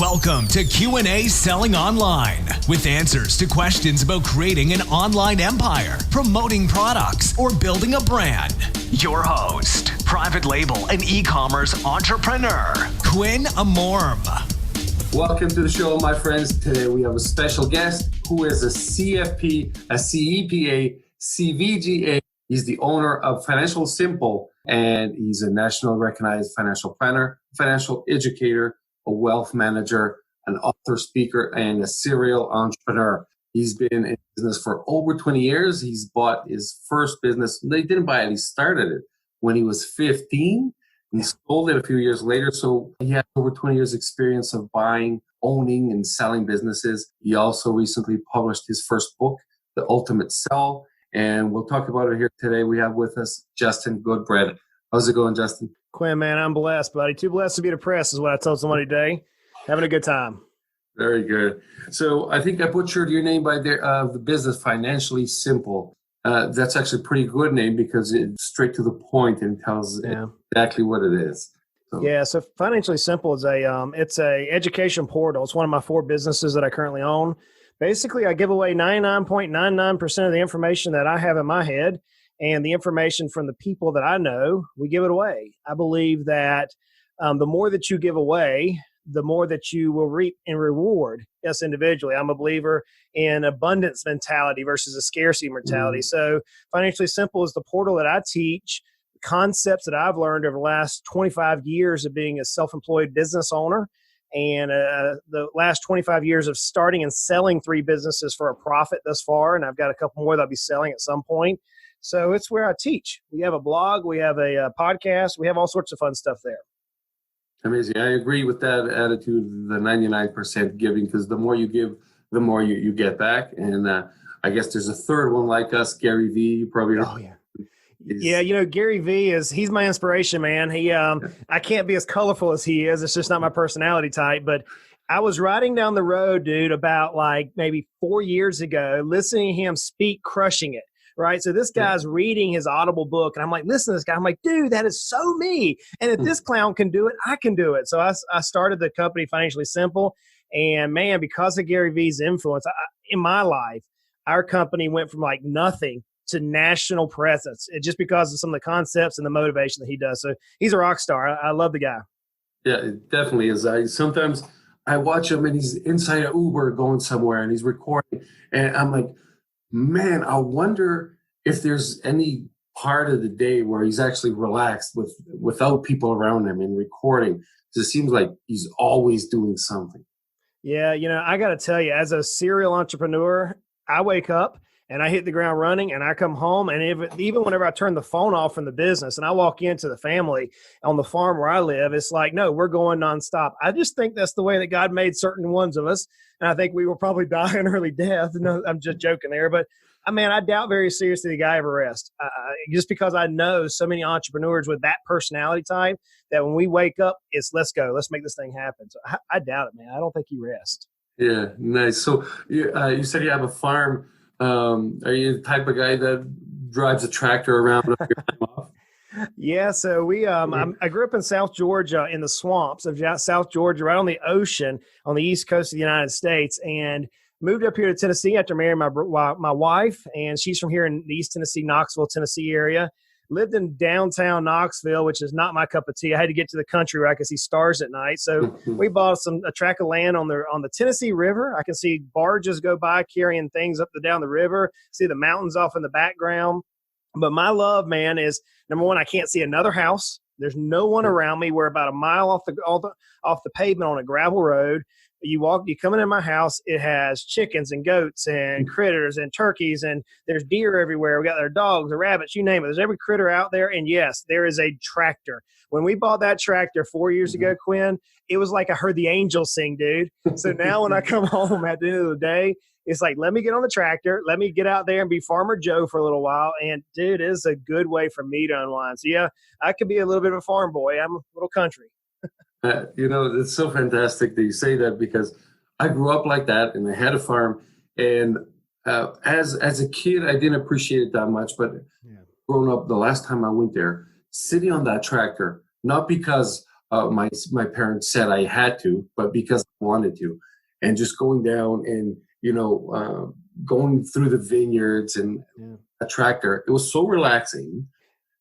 Welcome to Q&A Selling Online, with answers to questions about creating an online empire, promoting products, or building a brand. Your host, private label and e-commerce entrepreneur, Quinn Amorm. Welcome to the show, my friends. Today we have a special guest who is a CFP, a CEPA, CVGA. He's the owner of Financial Simple, and he's a national recognized financial planner, financial educator, a wealth manager, an author, speaker, and a serial entrepreneur. He's been in business for over 20 years. He's bought his first business. They didn't buy it. He started it when he was 15 and sold it a few years later. So he has over 20 years experience of buying, owning, and selling businesses. He also recently published his first book, The Ultimate Sell. And we'll talk about it here today. We have with us Justin Goodbread. How's it going, Justin? Quinn, man, I'm blessed, buddy. Too blessed to be depressed is what I told somebody today. Having a good time. Very good. So I think I butchered your name by the business, Financially Simple. That's actually a pretty good name because it's straight to the point and tells exactly what it is. So Financially Simple is it's a education portal. It's one of my 4 businesses that I currently own. Basically, I give away 99.99% of the information that I have in my head. And the information from the people that I know, we give it away. I believe that the more that you give away, the more that you will reap and reward us individually. I'm a believer in abundance mentality versus a scarcity mentality. So Financially Simple is the portal that I teach concepts that I've learned over the last 25 years of being a self-employed business owner and the last 25 years of starting and selling 3 businesses for a profit thus far. And I've got a couple more that I'll be selling at some point. So it's where I teach. We have a blog, we have a podcast, we have all sorts of fun stuff there. Amazing. I agree with that attitude, the 99% giving, because the more you give, the more you get back. And I guess there's a third one like us, Gary V. You probably know. Oh, yeah. Yeah, Gary V he's my inspiration, man. I can't be as colorful as he is. It's just not my personality type. But I was riding down the road, dude, about like maybe 4 years ago, listening to him speak, crushing it. Right. So this guy's reading his Audible book and I'm like, listen to this guy. I'm like, dude, that is so me. And if this clown can do it, I can do it. So I started the company Financially Simple. And man, because of Gary V's influence in my life, our company went from like nothing to national presence. It just because of some of the concepts and the motivation that he does. So he's a rock star. I love the guy. Yeah, it definitely is. Sometimes I watch him and he's inside an Uber going somewhere and he's recording. And I'm like, man, I wonder if there's any part of the day where he's actually relaxed without people around him and recording. Because it seems like he's always doing something. Yeah, I got to tell you, as a serial entrepreneur, I wake up and I hit the ground running and I come home. And even whenever I turn the phone off from the business and I walk into the family on the farm where I live, it's like, no, we're going nonstop. I just think that's the way that God made certain ones of us. And I think we will probably die an early death. No, I'm just joking there. But I doubt very seriously the guy ever rests. Just because I know so many entrepreneurs with that personality type that when we wake up, it's let's go. Let's make this thing happen. So I doubt it, man. I don't think he rests. Yeah, nice. So you said you have a farm. Are you the type of guy that drives a tractor around with your time off? Yeah, so I grew up in South Georgia in the swamps of South Georgia, right on the ocean on the east coast of the United States, and moved up here to Tennessee after marrying my wife, and she's from here in the East Tennessee, Knoxville, Tennessee area. Lived in downtown Knoxville, which is not my cup of tea. I had to get to the country where I could see stars at night. So we bought a tract of land on the Tennessee River. I can see barges go by carrying things up and down the river, see the mountains off in the background. But my love, man, is number one, I can't see another house. There's no one around me. We're about a mile off the pavement on a gravel road. You come into my house, it has chickens and goats and critters and turkeys, and there's deer everywhere. We got our dogs, the rabbits, you name it. There's every critter out there. And yes, there is a tractor. When we bought that tractor 4 years ago, Quinn, it was like I heard the angels sing, dude. So now when I come home at the end of the day, it's like, let me get on the tractor. Let me get out there and be Farmer Joe for a little while. And dude, it is a good way for me to unwind. So yeah, I could be a little bit of a farm boy. I'm a little country. It's so fantastic that you say that because I grew up like that and I had a farm. And as a kid, I didn't appreciate it that much. But growing up, the last time I went there, sitting on that tractor, not because My parents said I had to, but because I wanted to, and just going down and going through the vineyards and a tractor, it was so relaxing.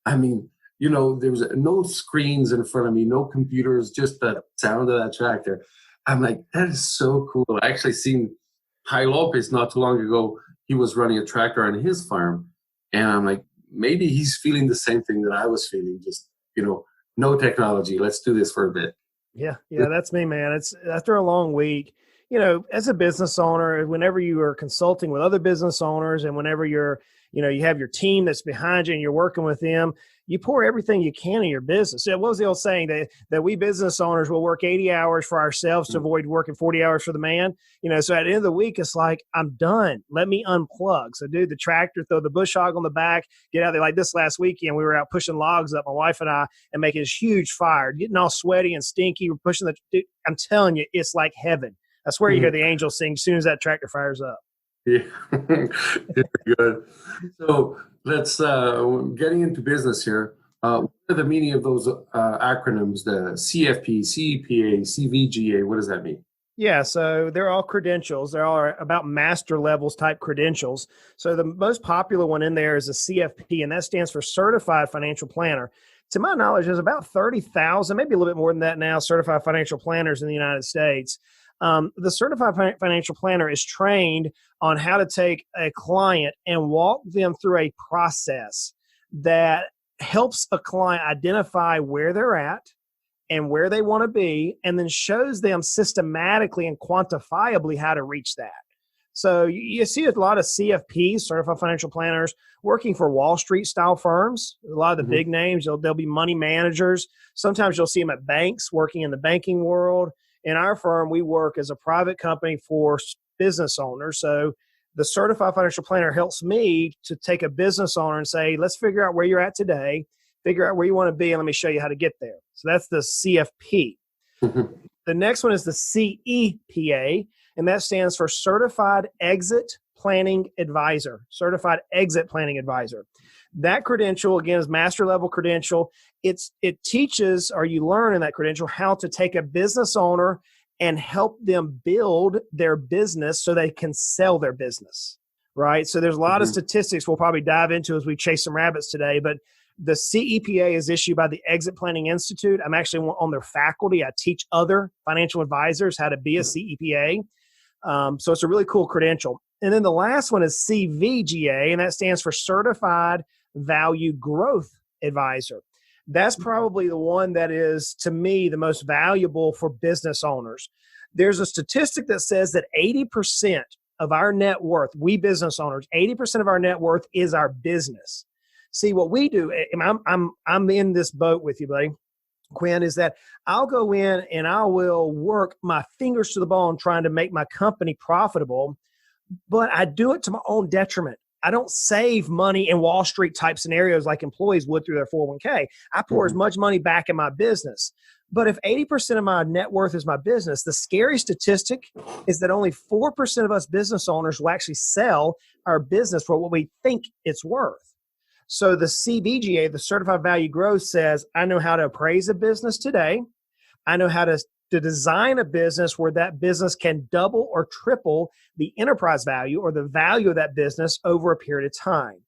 I mean, there was no screens in front of me, no computers, just the sound of that tractor. I'm like, that is so cool. I actually seen Ty Lopez not too long ago. He was running a tractor on his farm, and I'm like, maybe he's feeling the same thing that I was feeling. Just no technology. Let's do this for a bit. Yeah, that's me, man. It's after a long week. As a business owner, whenever you are consulting with other business owners, and whenever you have your team that's behind you and you're working with them, you pour everything you can in your business. What was the old saying that we business owners will work 80 hours for ourselves to avoid working 40 hours for the man? So at the end of the week, it's like, I'm done. Let me unplug. So do the tractor, throw the bush hog on the back, get out there. Like this last weekend, we were out pushing logs up, my wife and I, and making this huge fire, getting all sweaty and stinky. We're pushing I'm telling you, it's like heaven. I swear you hear the angels sing as soon as that tractor fires up. Yeah, very good. So let's getting into business here. What are the meaning of those acronyms? The CFP, CEPA, CVGA. What does that mean? Yeah, so they're all credentials. They're all about master levels type credentials. So the most popular one in there is a CFP, and that stands for Certified Financial Planner. To my knowledge, there's about 30,000, maybe a little bit more than that now, certified financial planners in the United States. The certified financial planner is trained on how to take a client and walk them through a process that helps a client identify where they're at and where they want to be, and then shows them systematically and quantifiably how to reach that. So you see a lot of CFPs, certified financial planners, working for Wall Street style firms. A lot of the big names, they'll be money managers. Sometimes you'll see them at banks, working in the banking world. In our firm, we work as a private company for business owners. So the certified financial planner helps me to take a business owner and say, let's figure out where you're at today, figure out where you want to be, and let me show you how to get there. So that's the CFP. The next one is the CEPA, and that stands for Certified Exit Planning Advisor. Certified Exit Planning Advisor. That credential, again, is master level credential. It teaches, or you learn in that credential, how to take a business owner and help them build their business so they can sell their business, right? So there's a lot of statistics we'll probably dive into as we chase some rabbits today, but the CEPA is issued by the Exit Planning Institute. I'm actually on their faculty. I teach other financial advisors how to be a CEPA. So it's a really cool credential. And then the last one is CVGA, and that stands for Certified Value Growth Advisor. That's probably the one that is, to me, the most valuable for business owners. There's a statistic that says that 80% of our net worth, we business owners, 80% of our net worth is our business. See, what we do, and I'm in this boat with you, buddy, Quinn, is that I'll go in and I will work my fingers to the bone trying to make my company profitable, but I do it to my own detriment. I don't save money in Wall Street type scenarios like employees would through their 401k. I pour as much money back in my business. But if 80% of my net worth is my business, the scary statistic is that only 4% of us business owners will actually sell our business for what we think it's worth. So the CVGA, the Certified Value Growth, says, I know how to appraise a business today. I know how to design a business where that business can double or triple the enterprise value or the value of that business over a period of time.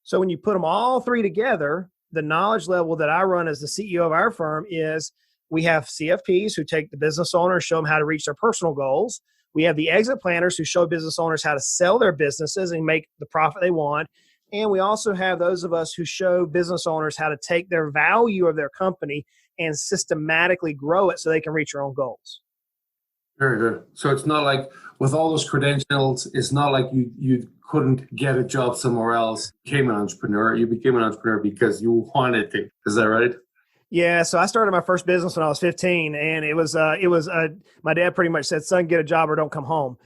So when you put them all three together, the knowledge level that I run as the CEO of our firm is we have CFPs who take the business owners, show them how to reach their personal goals. We have the exit planners who show business owners how to sell their businesses and make the profit they want. And we also have those of us who show business owners how to take their value of their company and systematically grow it so they can reach their own goals. Very good. So it's not like with all those credentials, it's not like you couldn't get a job somewhere else, became an entrepreneur. You became an entrepreneur because you wanted to. Is that right? Yeah, so I started my first business when I was 15, and it was my dad pretty much said, "Son, get a job or don't come home."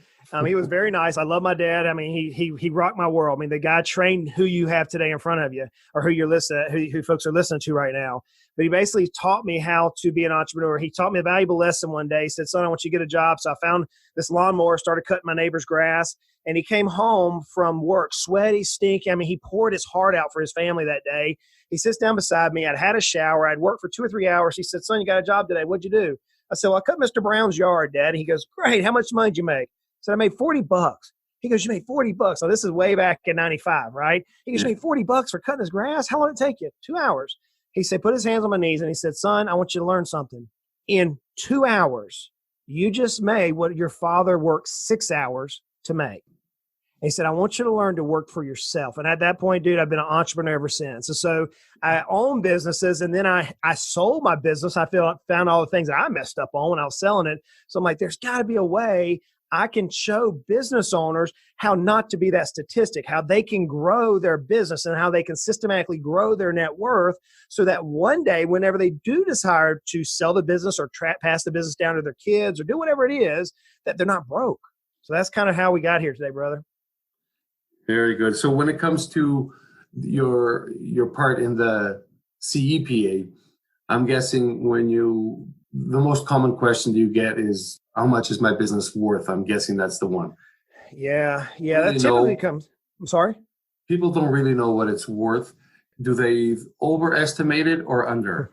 He was very nice. I love my dad. I mean, he rocked my world. I mean, the guy trained who you have today in front of you, or who you're listening, who folks are listening to right now. but he basically taught me how to be an entrepreneur. He taught me a valuable lesson one day. He said, son, I want you to get a job. So I found this lawnmower, started cutting my neighbor's grass, and he came home from work, sweaty, stinky. I mean, he poured his heart out for his family that day. He sits down beside me. I'd had a shower. I'd worked for 2 or 3 hours. He said, son, you got a job today. What'd you do? I said, well, I cut Mr. Brown's yard, Dad. He goes, great. How much money did you make? I said, I made $40. He goes, you made $40. So this is way back in 95, right? He goes, you made $40 for cutting his grass? How long did it take you? 2 hours. He said, put his hands on my knees, and he said, son, I want you to learn something. In 2 hours, you just made what your father worked 6 hours to make. He said, I want you to learn to work for yourself. And at that point, dude, I've been an entrepreneur ever since. And so I own businesses, and then I sold my business. I found all the things that I messed up on when I was selling it. So I'm like, there's got to be a way I can show business owners how not to be that statistic, how they can grow their business and how they can systematically grow their net worth so that one day, whenever they do decide to sell the business or pass the business down to their kids or do whatever it is, that they're not broke. So that's kind of how we got here today, brother. Very good. So when it comes to your part in the CEPA, I'm guessing the most common question you get is, how much is my business worth? I'm guessing that's the one. Yeah. That typically comes. I'm sorry? People don't really know what it's worth. Do they overestimate it or under?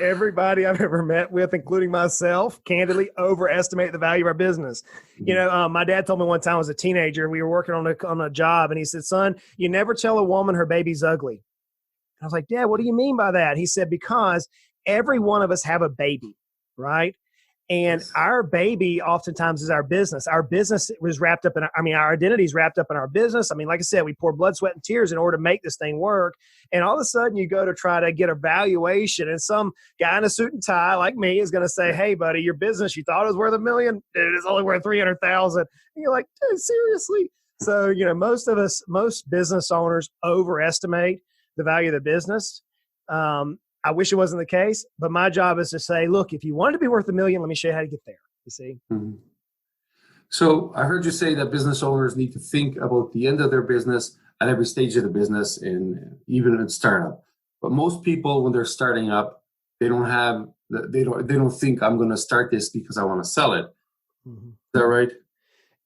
Everybody I've ever met with, including myself, candidly overestimate the value of our business. You know, my dad told me one time I was a teenager, we were working on a job, and he said, son, you never tell a woman her baby's ugly. I was like, Dad, what do you mean by that? He said, because every one of us have a baby, right? And our baby oftentimes is our business. Our business was wrapped up in, our identity is wrapped up in our business. I mean, like I said, we pour blood, sweat, and tears in order to make this thing work. And all of a sudden you go to try to get a valuation, and some guy in a suit and tie like me is going to say, hey, buddy, your business, you thought it was worth $1 million. Dude, it's only worth 300,000. And you're like, dude, seriously? So, you know, most business owners overestimate the value of the business. I wish it wasn't the case, but my job is to say, look, if you want it to be worth $1 million, let me show you how to get there. You see? Mm-hmm. So I heard you say that business owners need to think about the end of their business at every stage of the business, and even in startup. But most people, when they're starting up, they don't think I'm going to start this because I want to sell it. Mm-hmm. Is that right?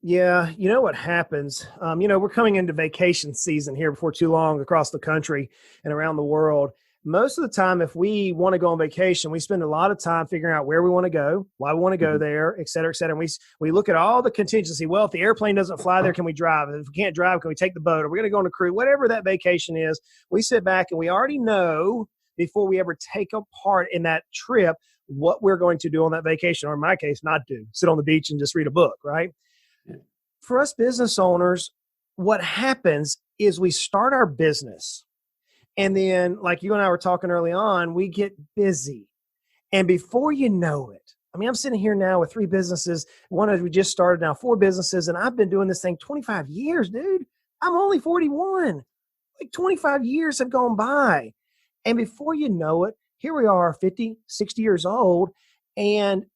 Yeah. You know what happens? We're coming into vacation season here before too long across the country and around the world. Most of the time, if we want to go on vacation, we spend a lot of time figuring out where we want to go, why we want to go there, et cetera, et cetera. And we look at all the contingency. Well, if the airplane doesn't fly there, can we drive? If we can't drive, can we take the boat? Are we going to go on a cruise? Whatever that vacation is, we sit back and we already know before we ever take a part in that trip what we're going to do on that vacation, or in my case, not do. Sit on the beach and just read a book, right? Yeah. For us business owners, what happens is we start our business. And then, like you and I were talking early on, we get busy. And before you know it, I'm sitting here now with 3 businesses. One is we just started now, 4 businesses. And I've been doing this thing 25 years, dude. I'm only 41. Like 25 years have gone by. And before you know it, here we are 50, 60 years old. And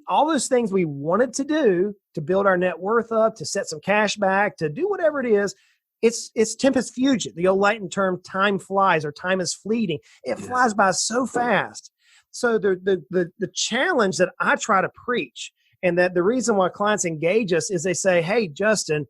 all those things we wanted to do to build our net worth up, to set some cash back, to do whatever it is, it's tempus fugit. The old Latin term, time flies, or time is fleeting. It flies by so fast. So the challenge that I try to preach, and that the reason why clients engage us, is they say, hey, Justin,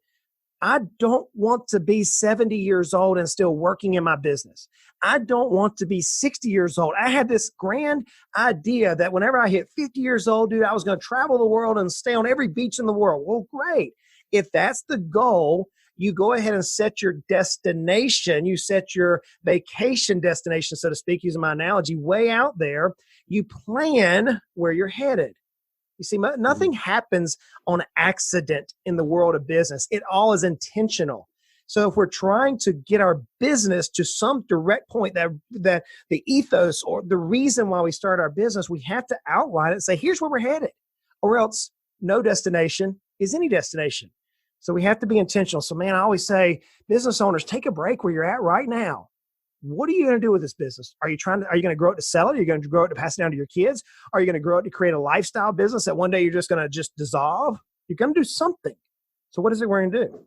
I don't want to be 70 years old and still working in my business. I don't want to be 60 years old. I had this grand idea that whenever I hit 50 years old, dude, I was going to travel the world and stay on every beach in the world. Well, great. If that's the goal, you go ahead and set your destination. You set your vacation destination, so to speak, using my analogy, way out there. You plan where you're headed. You see, nothing happens on accident in the world of business. It all is intentional. So if we're trying to get our business to some direct point, that the ethos or the reason why we start our business, we have to outline it and say, here's where we're headed, or else no destination is any destination. So we have to be intentional. So, man, I always say, business owners, take a break where you're at right now. What are you going to do with this business? Are you going to grow it to sell it? Are you going to grow it to pass it down to your kids? Are you going to grow it to create a lifestyle business that one day you're just going to just dissolve? You're going to do something. So what is it we're going to do?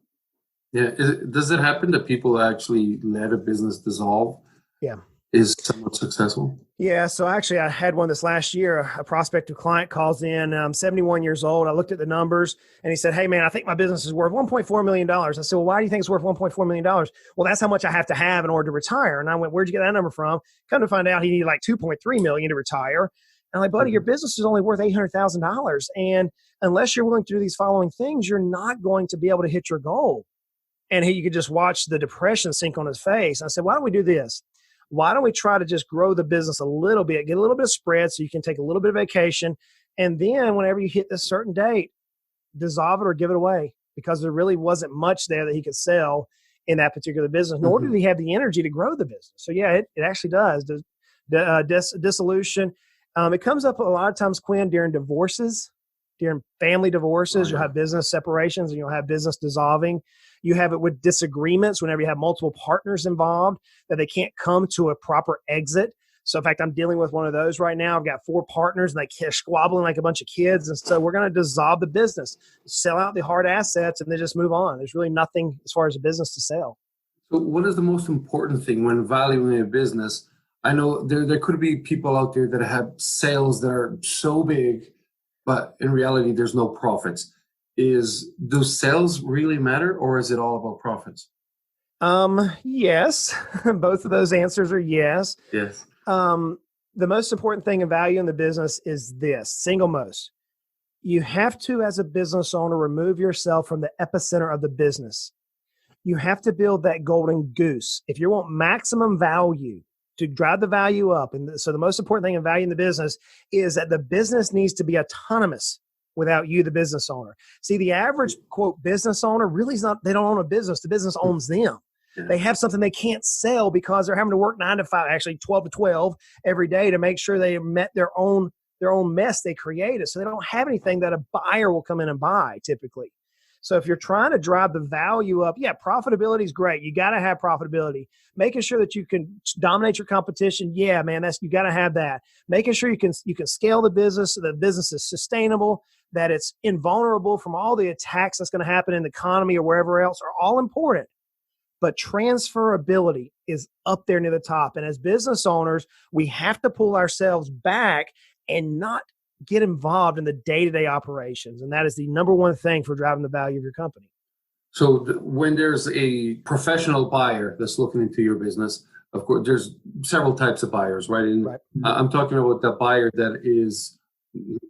Yeah. Does it happen that people actually let a business dissolve? Yeah. is somewhat successful? Yeah, so actually I had one this last year. A prospective client calls in, 71 years old. I looked at the numbers and he said, "Hey man, I think my business is worth $1.4 million." I said, "Well, why do you think it's worth $1.4 million?" "Well, that's how much I have to have in order to retire." And I went, "Where'd you get that number from?" Come to find out he needed like 2.3 million to retire. And I'm like, "Buddy, your business is only worth $800,000. And unless you're willing to do these following things, you're not going to be able to hit your goal." And you could just watch the depression sink on his face. I said, "Why don't we do this? Why don't we try to just grow the business a little bit, get a little bit of spread so you can take a little bit of vacation. And then whenever you hit this certain date, dissolve it or give it away, because there really wasn't much there that he could sell in that particular business, nor did he have the energy to grow the business." So yeah, it actually does. Dissolution. It comes up a lot of times, Quinn, during divorces, during family divorces. You'll have business separations and you'll have business dissolving. You have it with disagreements whenever you have multiple partners involved that they can't come to a proper exit. So in fact, I'm dealing with one of those right now. I've got 4 partners and they're squabbling like a bunch of kids. And so we're going to dissolve the business, sell out the hard assets, and then just move on. There's really nothing as far as a business to sell. So what is the most important thing when valuing a business? I know there could be people out there that have sales that are so big, but in reality, there's no profits. Do sales really matter, or is it all about profits? Yes. Both of those answers are yes. Yes. The most important thing in value in the business is this, single most. You have to, as a business owner, remove yourself from the epicenter of the business. You have to build that golden goose. If you want maximum value, to drive the value up. And so the most important thing in value in the business is that the business needs to be autonomous without you, the business owner. See, the average, quote, business owner really is not, they don't own a business. The business owns them. Yeah. They have something they can't sell because they're having to work 9 to 5, actually 12 to 12 every day to make sure they met their own mess they created. So they don't have anything that a buyer will come in and buy typically. So if you're trying to drive the value up, yeah, profitability is great. You got to have profitability. Making sure that you can dominate your competition, yeah, man, you got to have that. Making sure you can scale the business so the business is sustainable, that it's invulnerable from all the attacks that's going to happen in the economy or wherever else are all important. But transferability is up there near the top. And as business owners, we have to pull ourselves back and not get involved in the day-to-day operations. And that is the number one thing for driving the value of your company. So when there's a professional buyer that's looking into your business, of course, there's several types of buyers, right? And right. I'm talking about the buyer that is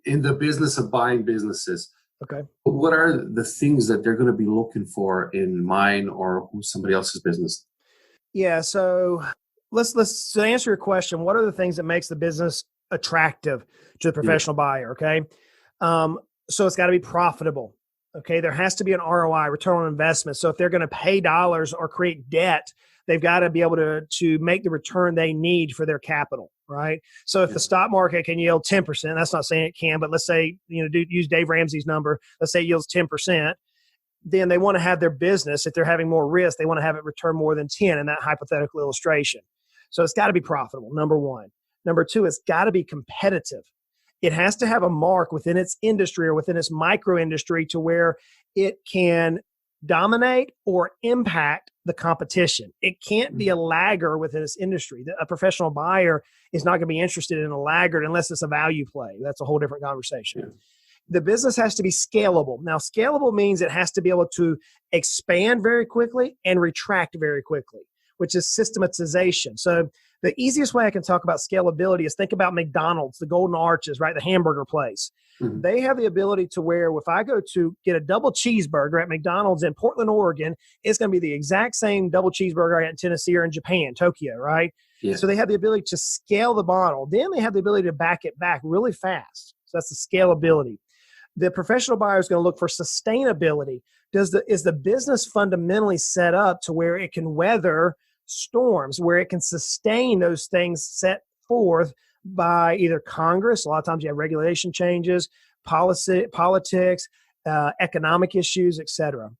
in the business of buying businesses. Okay. What are the things that they're going to be looking for in mine or somebody else's business? Yeah. So let's to answer your question. What are the things that makes the business attractive to the professional buyer? Okay. So it's got to be profitable. Okay. There has to be an ROI, return on investment. So if they're going to pay dollars or create debt, they've got to be able to make the return they need for their capital. Right. So if the stock market can yield 10%, that's not saying it can, but let's say, use Dave Ramsey's number. Let's say it yields 10%. Then they want to have their business, if they're having more risk, they want to have it return more than 10 in that hypothetical illustration. So it's got to be profitable, number one. Number two, it's got to be competitive. It has to have a mark within its industry or within its micro industry to where it can dominate or impact the competition. It can't be a laggard within its industry. A professional buyer is not going to be interested in a laggard unless it's a value play. That's a whole different conversation. Yeah. The business has to be scalable. Now, scalable means it has to be able to expand very quickly and retract very quickly, which is systematization. So the easiest way I can talk about scalability is think about McDonald's, the Golden Arches, right? The hamburger place. Mm-hmm. They have the ability to where if I go to get a double cheeseburger at McDonald's in Portland, Oregon, it's going to be the exact same double cheeseburger I got in Tennessee or in Japan, Tokyo, right? Yeah. So they have the ability to scale the model. Then they have the ability to back it back really fast. So that's the scalability. The professional buyer is going to look for sustainability. Is the business fundamentally set up to where it can weather storms, where it can sustain those things set forth by either Congress? A lot of times you have regulation changes, politics, economic issues, etc.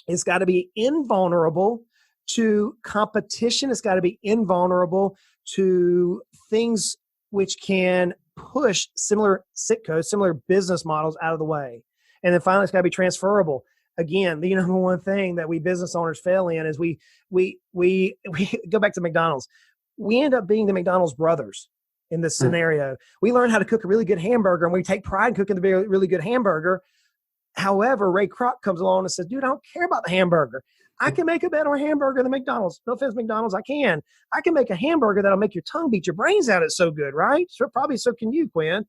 It's got to be invulnerable to competition. It's got to be invulnerable to things which can push similar SITCOs, similar business models out of the way. And then finally, it's got to be transferable. Again, the number one thing that we business owners fail in is we go back to McDonald's. we end up being the McDonald's brothers in this scenario. We learn how to cook a really good hamburger, and we take pride in cooking the really good hamburger. However, Ray Kroc comes along and says, dude, I don't care about the hamburger. I can make a better hamburger than McDonald's. No offense, McDonald's, I can. I can make a hamburger that'll make your tongue beat your brains out. It's so good, right? So probably so can you, Quinn.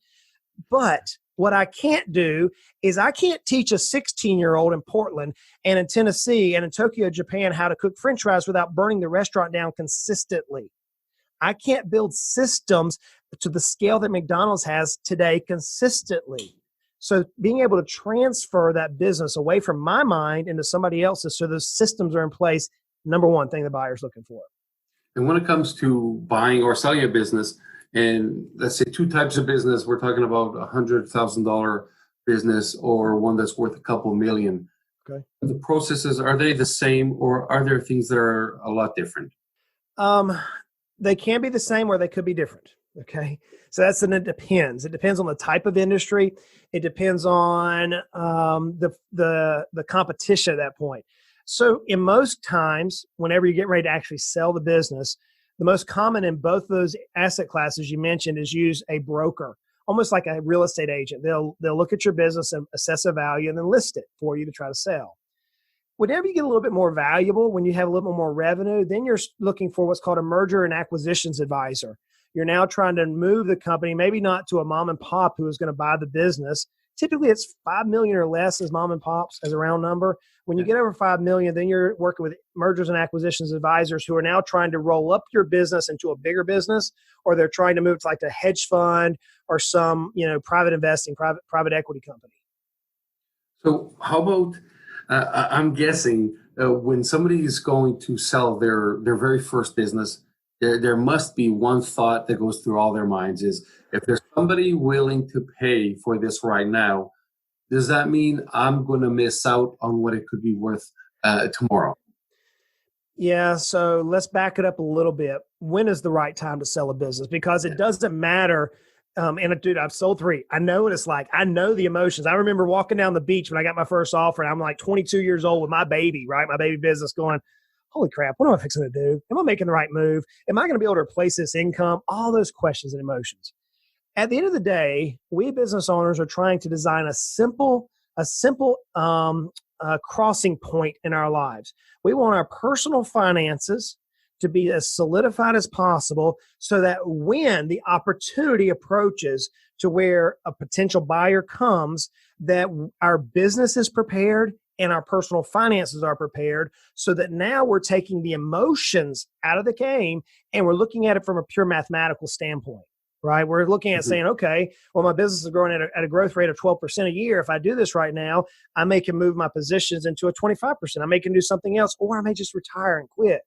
But what I can't do is I can't teach a 16-year-old in Portland and in Tennessee and in Tokyo, Japan, how to cook French fries without burning the restaurant down consistently. I can't build systems to the scale that McDonald's has today consistently. So being able to transfer that business away from my mind into somebody else's so those systems are in place, number one thing the buyer's looking for. And when it comes to buying or selling a business, and let's say two types of business, we're talking about $100,000 business or one that's worth a couple million. Okay. The processes, are they the same, or are there things that are a lot different? They can be the same or they could be different. Okay. So it depends. It depends on the type of industry. It depends on the competition at that point. So in most times, whenever you're getting ready to actually sell the business, the most common in both those asset classes you mentioned is use a broker, almost like a real estate agent. They'll look at your business and assess a value and then list it for you to try to sell. Whenever you get a little bit more valuable, when you have a little bit more revenue, then you're looking for what's called a merger and acquisitions advisor. You're now trying to move the company, maybe not to a mom and pop who is going to buy the business. Typically, it's 5 million or less as mom and pops as a round number. When you get over 5 million, then you're working with mergers and acquisitions advisors who are now trying to roll up your business into a bigger business, or they're trying to move to like a hedge fund or some, private investing, private equity company. So how about, I'm guessing when somebody is going to sell their very first business, there must be one thought that goes through all their minds is, if there's somebody willing to pay for this right now, does that mean I'm going to miss out on what it could be worth tomorrow? Yeah, so let's back it up a little bit. When is the right time to sell a business? Because it doesn't matter. And dude, I've sold 3. I know what it's like. I know the emotions. I remember walking down the beach when I got my first offer, and I'm like 22 years old with my baby, right? My baby business going, holy crap, what am I fixing to do? Am I making the right move? Am I going to be able to replace this income? All those questions and emotions. At the end of the day, we business owners are trying to design a simple crossing point in our lives. We want our personal finances to be as solidified as possible so that when the opportunity approaches to where a potential buyer comes, that our business is prepared and our personal finances are prepared, so that now we're taking the emotions out of the game and we're looking at it from a pure mathematical standpoint, right? We're looking at saying, okay, well, my business is growing at a growth rate of 12% a year. If I do this right now, I may can move my positions into a 25%. I may can do something else, or I may just retire and quit.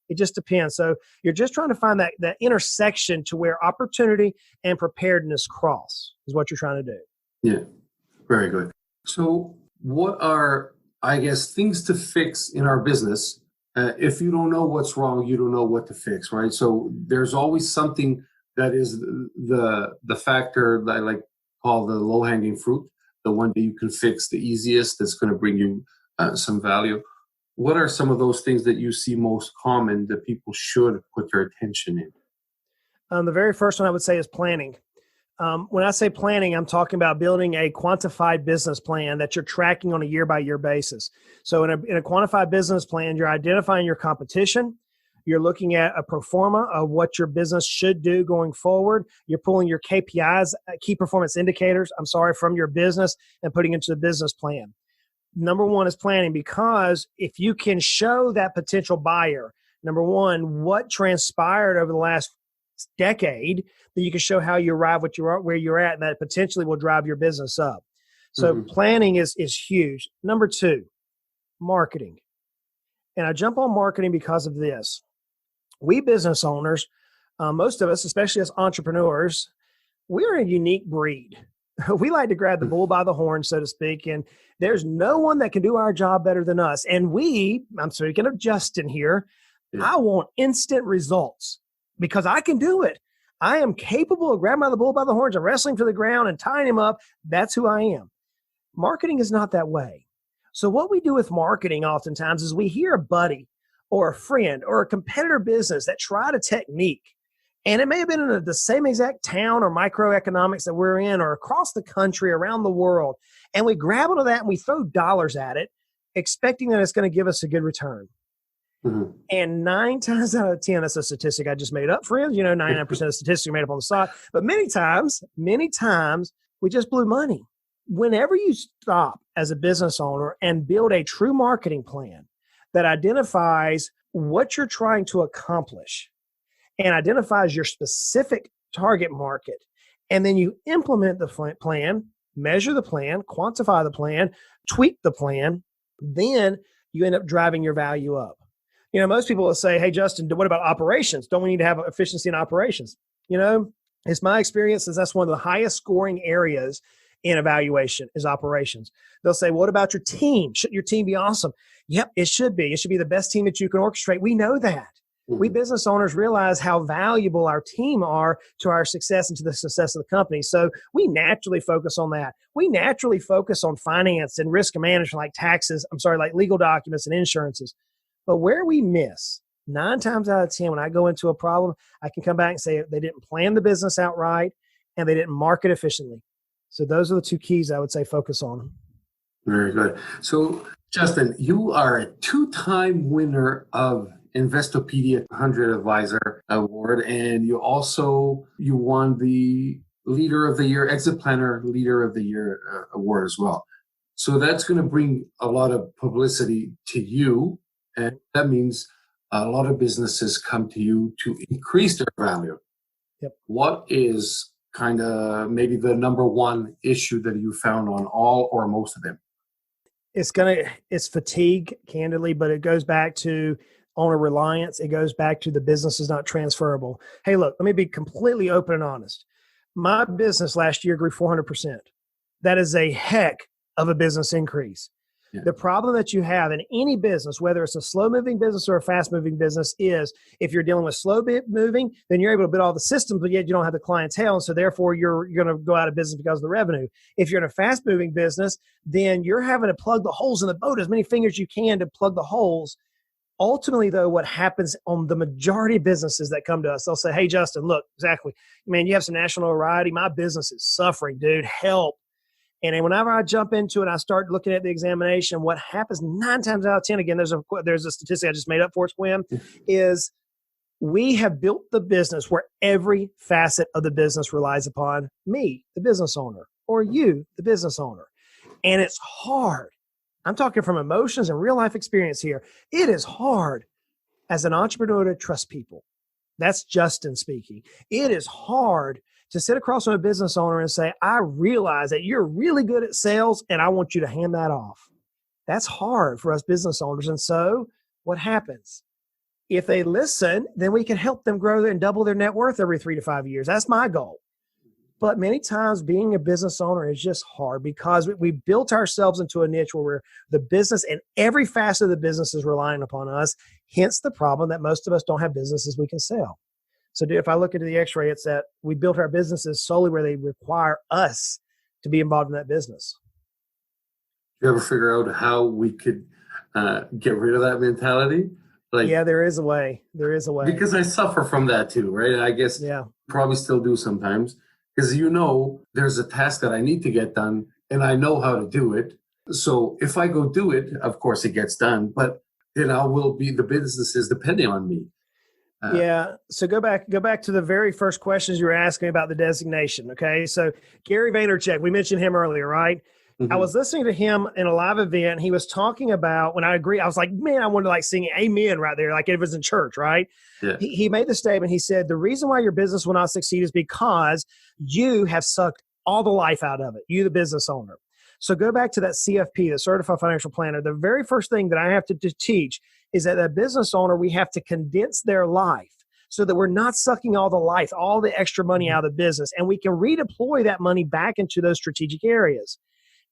It just depends. So you're just trying to find that intersection to where opportunity and preparedness cross is what you're trying to do. Yeah, very good. So what are, I guess, things to fix in our business? If you don't know what's wrong, you don't know what to fix, right? So there's always something that is the factor that I like call the low-hanging fruit, the one that you can fix the easiest, that's going to bring you some value. What are some of those things that you see most common that people should put their attention in? The very first one I would say is planning. When I say planning, I'm talking about building a quantified business plan that you're tracking on a year-by-year basis. So in a quantified business plan, you're identifying your competition. You're looking at a pro forma of what your business should do going forward. You're pulling your KPIs, key performance indicators, from your business and putting into the business plan. Number one is planning, because if you can show that potential buyer, number one, what transpired over the last decade, that you can show how you arrive where you're at, and that potentially will drive your business up. So planning is huge. Number two, marketing. And I jump on marketing because of this. We business owners, most of us, especially as entrepreneurs, we're a unique breed. We like to grab the bull by the horn, so to speak, and there's no one that can do our job better than us. And I'm speaking of Justin here, I want instant results because I can do it. I am capable of grabbing the bull by the horns and wrestling to the ground and tying him up. That's who I am. Marketing is not that way. So what we do with marketing oftentimes is we hear a buddy or a friend or a competitor business that tried a technique And it may have been in the same exact town or microeconomics that we're in or across the country, around the world. And we grab onto that and we throw dollars at it, expecting that it's going to give us a good return. Mm-hmm. And 9 times out of 10, that's a statistic I just made up, friends. 99% of statistics are made up on the side. But many times, we just blew money. Whenever you stop as a business owner and build a true marketing plan that identifies what you're trying to accomplish and identifies your specific target market, and then you implement the plan, measure the plan, quantify the plan, tweak the plan, then you end up driving your value up. Most people will say, hey, Justin, what about operations? Don't we need to have efficiency in operations? It's my experience is that's one of the highest scoring areas in evaluation is operations. They'll say, what about your team? Shouldn't your team be awesome? Yep, it should be. It should be the best team that you can orchestrate. We know that. Mm-hmm. We business owners realize how valuable our team are to our success and to the success of the company. So we naturally focus on that. We naturally focus on finance and risk management, like legal documents and insurances. But where we miss, 9 times out of 10, when I go into a problem, I can come back and say they didn't plan the business out right and they didn't market efficiently. So those are the 2 keys I would say focus on. Very good. So, Justin, you are a 2-time winner of Investopedia 100 Advisor Award, and you won the Leader of the Year, Exit Planner Leader of the Year Award as well. So that's going to bring a lot of publicity to you, and that means a lot of businesses come to you to increase their value. Yep. What is kind of maybe the number one issue that you found on all or most of them? It's fatigue, candidly, but it goes back to owner reliance. It goes back to the business is not transferable. Hey, look, let me be completely open and honest. My business last year grew 400%. That is a heck of a business increase. Yeah. The problem that you have in any business, whether it's a slow-moving business or a fast-moving business, is if you're dealing with slow-moving, then you're able to build all the systems, but yet you don't have the clientele, and so therefore you're going to go out of business because of the revenue. If you're in a fast-moving business, then you're having to plug the holes in the boat, as many fingers you can to plug the holes. Ultimately, though, what happens on the majority of businesses that come to us, they'll say, hey, Justin, look, exactly. Man, you have some national notoriety. My business is suffering, dude. Help. And then whenever I jump into it, I start looking at the examination. What happens 9 times out of 10, again, there's a statistic I just made up for us, Quim, is we have built the business where every facet of the business relies upon me, the business owner, or you, the business owner. And it's hard. I'm talking from emotions and real life experience here. It is hard as an entrepreneur to trust people. That's Justin speaking. It is hard to sit across from a business owner and say, I realize that you're really good at sales and I want you to hand that off. That's hard for us business owners. And so what happens? If they listen, then we can help them grow and double their net worth every 3 to 5 years. That's my goal. But many times being a business owner is just hard because we built ourselves into a niche where the business and every facet of the business is relying upon us. Hence the problem that most of us don't have businesses we can sell. So if I look into the x-ray, it's that we built our businesses solely where they require us to be involved in that business. You ever figure out how we could get rid of that mentality? Yeah, there is a way. There is a way. Because I suffer from that too, right? And I guess probably still do sometimes. Because there's a task that I need to get done and I know how to do it. So if I go do it, of course it gets done, but then the business is depending on me. So go back to the very first questions you were asking about the designation. Okay. So Gary Vaynerchuk, we mentioned him earlier, right? Mm-hmm. I was listening to him in a live event. He was talking about, when I agree, I was like, man, I wanted to sing amen right there. Like it was in church, right? Yeah. He made the statement. He said, the reason why your business will not succeed is because you have sucked all the life out of it. You, the business owner. So go back to that CFP, the Certified Financial Planner. The very first thing that I have to teach is that a business owner, we have to condense their life so that we're not sucking all the life, all the extra money out of the business, and we can redeploy that money back into those strategic areas.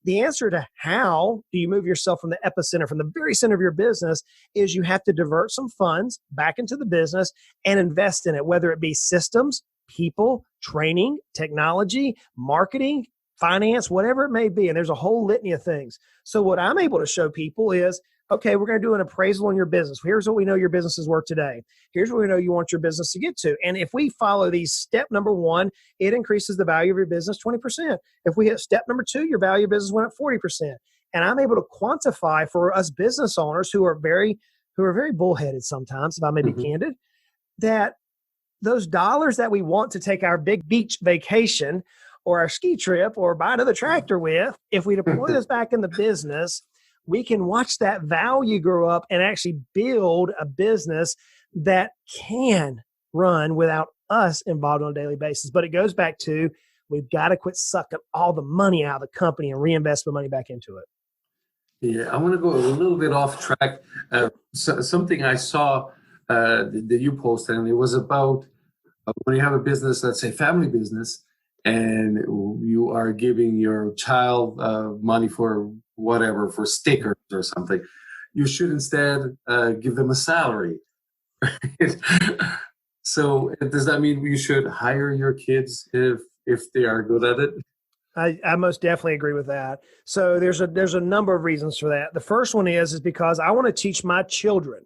The answer to how do you move yourself from the epicenter, from the very center of your business, is you have to divert some funds back into the business and invest in it, whether it be systems, people, training, technology, marketing, finance, whatever it may be. And there's a whole litany of things. So what I'm able to show people is Okay, we're going to do an appraisal on your business. Here's what we know your business is worth today. Here's what we know you want your business to get to. And if we follow these, step number one, it increases the value of your business 20%. If we hit step number two, your value of business went up 40%. And I'm able to quantify for us business owners who are very bullheaded sometimes, if I may be candid, that those dollars that we want to take our big beach vacation or our ski trip or buy another tractor with, if we deploy this back in the business, we can watch that value grow up and actually build a business that can run without us involved on a daily basis. But it goes back to, we've got to quit sucking all the money out of the company and reinvest the money back into it. Yeah, I want to go a little bit off track. Something I saw that you posted, and it was about when you have a business, let's say family business, and you are giving your child money for whatever, for stickers or something, you should instead give them a salary. Right? So does that mean you should hire your kids if they are good at it? I most definitely agree with that. So there's a number of reasons for that. The first one is because I want to teach my children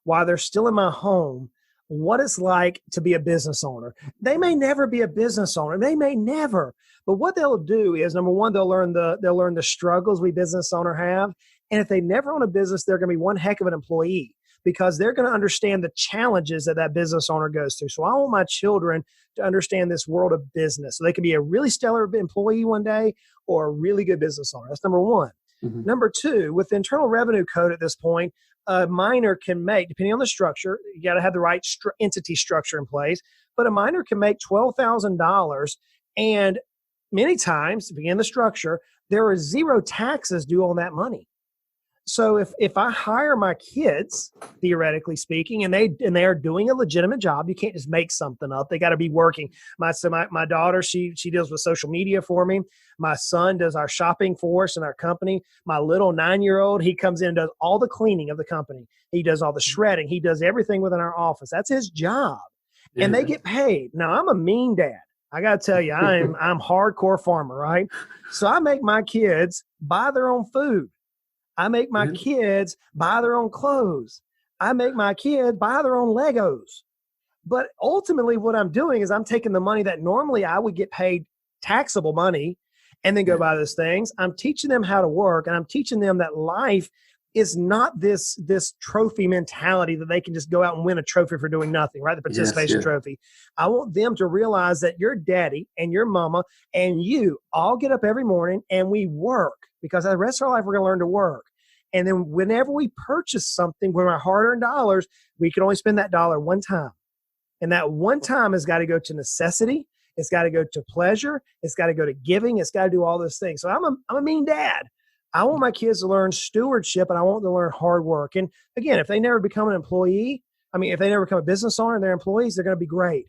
while they're still in my home what it's like to be a business owner. They may never be a business owner. They may never. But what they'll do is, number one, they'll learn the struggles we business owner have. And if they never own a business, they're going to be one heck of an employee, because they're going to understand the challenges that business owner goes through. So I want my children to understand this world of business, so they can be a really stellar employee one day or a really good business owner. That's number one. Number two, with the Internal Revenue Code at this point, a minor can make, depending on the structure, you got to have the right entity structure in place, but a minor can make $12,000, and many times, depending on the structure, there are zero taxes due on that money. So if I hire my kids, theoretically speaking, and they are doing a legitimate job, you can't just make something up. They got to be working. My daughter, she deals with social media for me. My son does our shopping for us in our company. My little 9-year-old, he comes in and does all the cleaning of the company. He does all the shredding. He does everything within our office. That's his job, and they get paid. Now, I'm a mean dad. I got to tell you, I'm hardcore farmer, right? So I make my kids buy their own food. I make my kids buy their own clothes. I make my kids buy their own Legos. But ultimately what I'm doing is I'm taking the money that normally I would get paid taxable money and then go buy those things. I'm teaching them how to work, and I'm teaching them that life is not this trophy mentality that they can just go out and win a trophy for doing nothing, right? The participation trophy. I want them to realize that your daddy and your mama and you all get up every morning and we work, because the rest of our life we're going to learn to work. And then whenever we purchase something with our hard-earned dollars, we can only spend that dollar one time. And that one time has got to go to necessity. It's got to go to pleasure. It's got to go to giving. It's got to do all those things. So I'm a mean dad. I want my kids to learn stewardship, and I want them to learn hard work. And again, if they never become an employee, if they never become a business owner and they're employees, they're going to be great,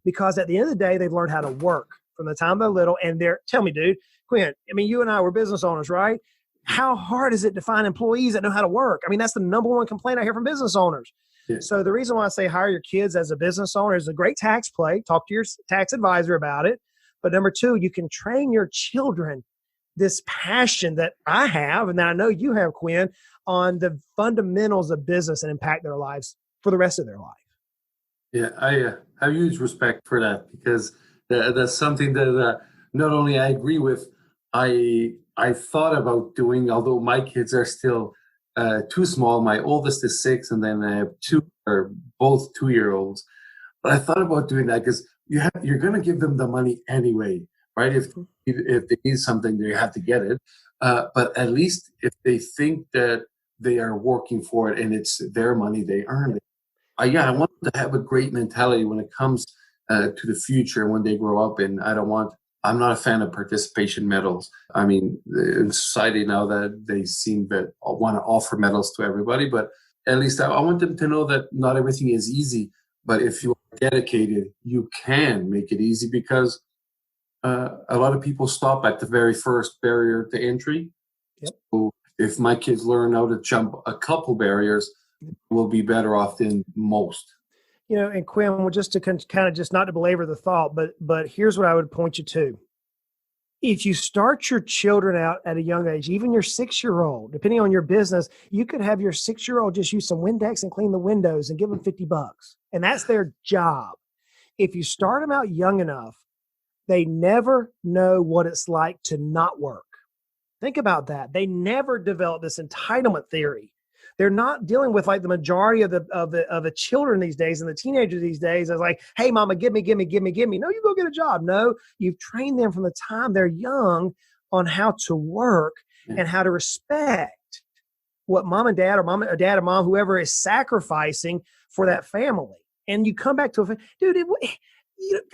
because at the end of the day, they've learned how to work from the time they're little. And tell me, dude, Quinn, you and I were business owners, right? How hard is it to find employees that know how to work? That's the number one complaint I hear from business owners. Yeah. So the reason why I say hire your kids as a business owner is a great tax play. Talk to your tax advisor about it. But number two, you can train your children this passion that I have, and that I know you have, Quinn, on the fundamentals of business and impact their lives for the rest of their life. Yeah, I have huge respect for that, because that's something that not only I agree with, I thought about doing, although my kids are still too small. My oldest is 6, and then I have 2, or both 2-year-olds. But I thought about doing that because you're going to give them the money anyway, right? If they need something, they have to get it. But at least if they think that they are working for it and it's their money, they earn it. I want them to have a great mentality when it comes to the future when they grow up. And I'm not a fan of participation medals. In society now that they seem that want to offer medals to everybody, but at least I want them to know that not everything is easy. But if you are dedicated, you can make it easy, because a lot of people stop at the very first barrier to entry. Yep. So if my kids learn how to jump a couple barriers, we'll be better off than most. And Quinn, just to kind of just not to belabor the thought, but here's what I would point you to. If you start your children out at a young age, even your 6-year-old, depending on your business, you could have your 6-year-old just use some Windex and clean the windows and give them $50. And that's their job. If you start them out young enough, they never know what it's like to not work. Think about that. They never develop this entitlement theory. They're not dealing with like the majority of the children these days and the teenagers these days. It's like, hey, mama, give me. No, you go get a job. No, you've trained them from the time they're young on how to work and how to respect what mom and dad or dad and mom, whoever is sacrificing for that family. And you come back to dude,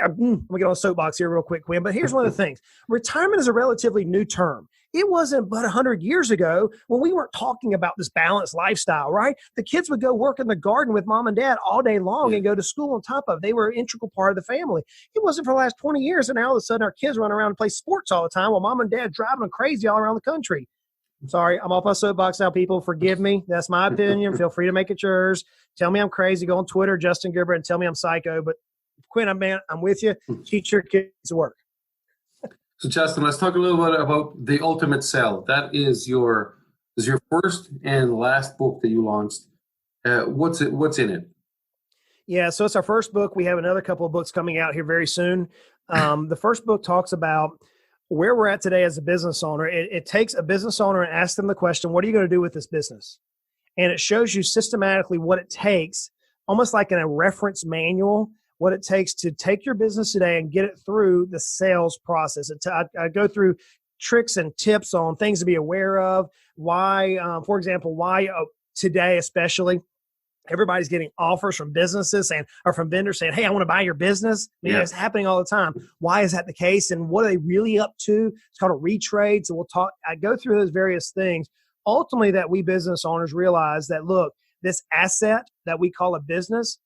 I'm going to get on a soapbox here real quick, Quinn, but here's one of the things. Retirement is a relatively new term. It wasn't but 100 years ago when we weren't talking about this balanced lifestyle, right? The kids would go work in the garden with mom and dad all day long and go to school on top of it. They were an integral part of the family. It wasn't for the last 20 years, and now all of a sudden our kids run around and play sports all the time while mom and dad driving them crazy all around the country. Sorry, I'm off my soapbox now, people. Forgive me. That's my opinion. Feel free to make it yours. Tell me I'm crazy. Go on Twitter, Justin Goodbread, and tell me I'm psycho. But Quinn, I'm with you. Teach your kids to work. So Justin, let's talk a little bit about The Ultimate Sell. That is your first and last book that you launched. What's in it? Yeah, so it's our first book. We have another couple of books coming out here very soon. The first book talks about where we're at today as a business owner. It takes a business owner and asks them the question, what are you going to do with this business? And it shows you systematically what it takes, almost like in a reference manual, what it takes to take your business today and get it through the sales process. I go through tricks and tips on things to be aware of. Why, for example, why today especially, everybody's getting offers from businesses or from vendors saying, hey, I want to buy your business. It's happening all the time. Why is that the case? And what are they really up to? It's called a retrade. So I go through those various things. Ultimately, that we business owners realize that, look, this asset that we call a business,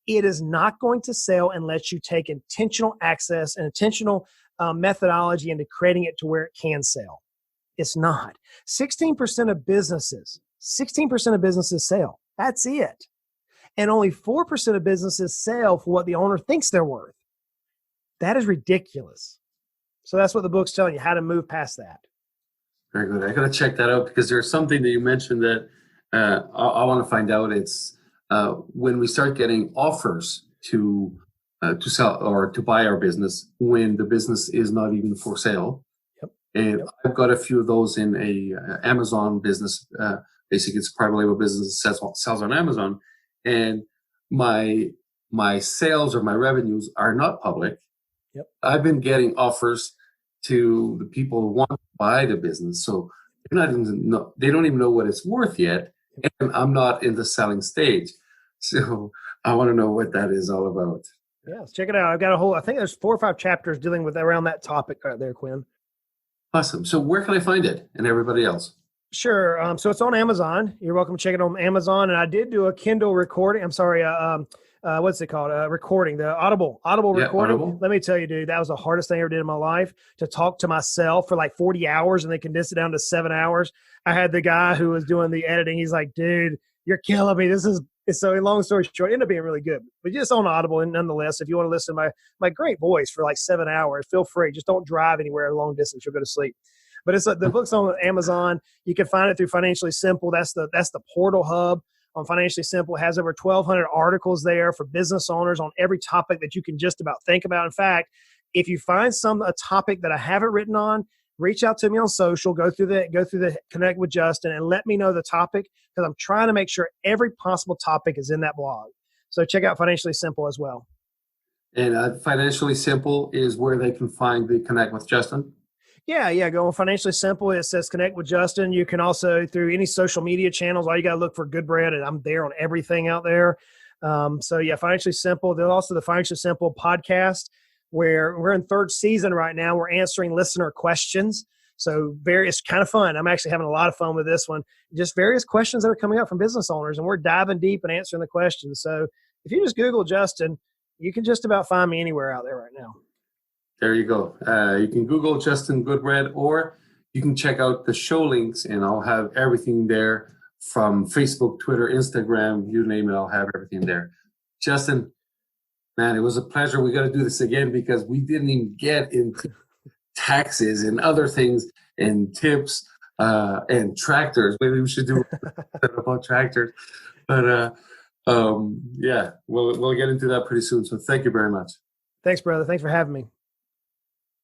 it is not going to sell unless you take intentional access and intentional methodology into creating it to where it can sell. It's not. 16% of businesses sell. That's it. And only 4% of businesses sell for what the owner thinks they're worth. That is ridiculous. So that's what the book's telling you, how to move past that. Very good. I got to check that out because there's something that you mentioned that I want to find out. It's when we start getting offers to sell or to buy our business when the business is not even for sale. Yep. And I've got a few of those in a Amazon business. Basically, it's a private label business that sells on Amazon. And my sales or my revenues are not public. Yep. I've been getting offers to the people who want to buy the business. So they don't even know what it's worth yet. And I'm not in the selling stage. So I want to know what that is all about. Yeah, let's check it out. I've got I think there's 4 or 5 chapters dealing with around that topic right there, Quinn. Awesome. So where can I find it and everybody else? Sure. So it's on Amazon. You're welcome to check it on Amazon. And I did do a Kindle recording. I'm sorry. What's it called? Recording, the audible recording. Audible. Let me tell you, dude, that was the hardest thing I ever did in my life, to talk to myself for like 40 hours and they condensed it down to 7 hours. I had the guy who was doing the editing. He's like, dude, you're killing me. So long story short, it ended up being really good, but just on Audible. And nonetheless, if you want to listen to my great voice for like 7 hours, feel free. Just don't drive anywhere long distance. You'll go to sleep. But it's the book's on Amazon. You can find it through Financially Simple. That's the portal hub on Financially Simple. It has over 1,200 articles there for business owners on every topic that you can just about think about. In fact, if you find a topic that I haven't written on, reach out to me on social. Go through the Connect with Justin and let me know the topic, because I'm trying to make sure every possible topic is in that blog. So check out Financially Simple as well. And Financially Simple is where they can find the Connect with Justin. Yeah. Go on Financially Simple. It says Connect with Justin. You can also, through any social media channels, all you got to look for Goodbread, and I'm there on everything out there. Financially Simple. There's also the Financially Simple podcast, where we're in 3rd season right now. We're answering listener questions. So it's kind of fun. I'm actually having a lot of fun with this one. Just various questions that are coming up from business owners, and we're diving deep and answering the questions. So if you just Google Justin, you can just about find me anywhere out there right now. There you go. You can Google Justin Goodbread, or you can check out the show links, and I'll have everything there from Facebook, Twitter, Instagram, you name it, I'll have everything there. Justin, man, it was a pleasure. We got to do this again because we didn't even get into taxes and other things and tips and tractors. Maybe we should do about tractors. But yeah, we'll get into that pretty soon. So thank you very much. Thanks, brother. Thanks for having me.